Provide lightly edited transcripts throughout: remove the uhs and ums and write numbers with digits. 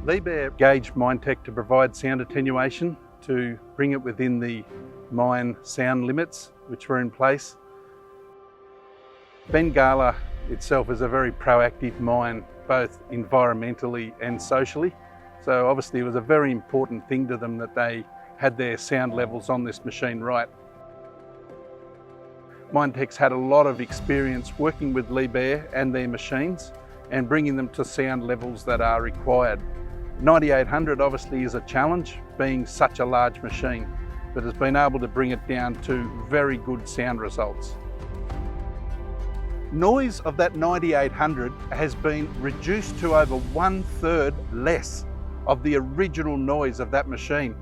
Liebherr engaged Minetek to provide sound attenuation to bring it within the mine sound limits which were in place. Bengalla itself is a very proactive mine, both environmentally and socially. So obviously it was a very important thing to them that they had their sound levels on this machine right. Minetek's had a lot of experience working with Liebherr and their machines and bringing them to sound levels that are required. 9800 obviously is a challenge, being such a large machine, but has been able to bring it down to very good sound results. Noise of that 9800 has been reduced to over 1/3 less of the original noise of that machine.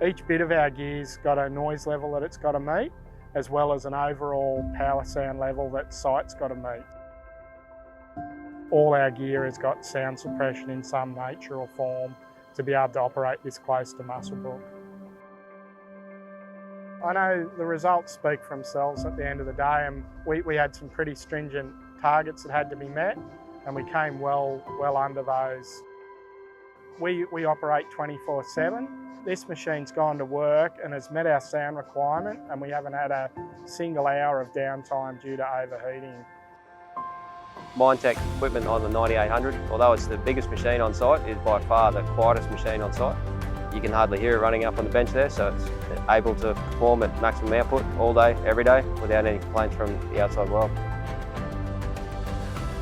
Each bit of our gear's got a noise level that it's got to meet, as well as an overall power sound level that site's got to meet. All our gear has got sound suppression in some nature or form to be able to operate this close to Muswellbrook. I know the results speak for themselves at the end of the day, and we had some pretty stringent targets that had to be met, and we came well under those. We operate 24/7. This machine's gone to work and has met our sound requirement, and we haven't had a single hour of downtime due to overheating. Minetek equipment on the 9800, although it's the biggest machine on site, is by far the quietest machine on site. You can hardly hear it running up on the bench there, so it's able to perform at maximum output all day, every day, without any complaints from the outside world.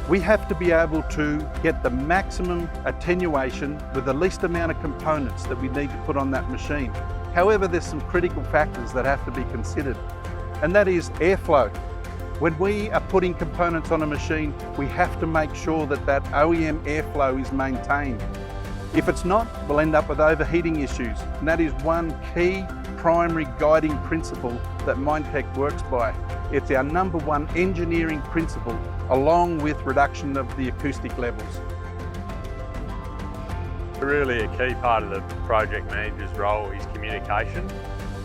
We have to be able to get the maximum attenuation with the least amount of components that we need to put on that machine. However, there's some critical factors that have to be considered, and that is airflow. When we are putting components on a machine, we have to make sure that that OEM airflow is maintained. If it's not, we'll end up with overheating issues, and that is one key primary guiding principle that Minetek works by. It's our #1 engineering principle, along with reduction of the acoustic levels. Really a key part of the project manager's role is communication.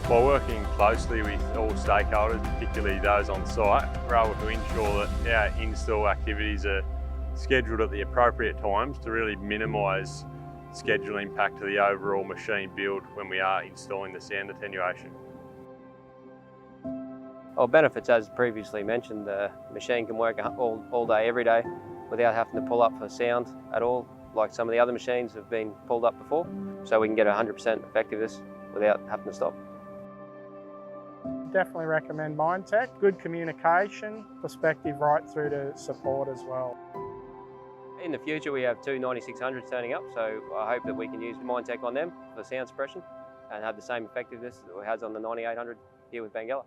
By working closely with all stakeholders, particularly those on site, we're able to ensure that our install activities are scheduled at the appropriate times to really minimise schedule impact to the overall machine build when we are installing the sound attenuation. Well, benefits, as previously mentioned, the machine can work all day, every day, without having to pull up for sound at all, like some of the other machines have been pulled up before, so we can get 100% effectiveness without having to stop. Definitely recommend Minetek. Good communication, perspective right through to support as well. In the future, we have two 9600s turning up, so I hope that we can use Minetek on them for sound suppression and have the same effectiveness that it has on the 9800 here with Bengalla.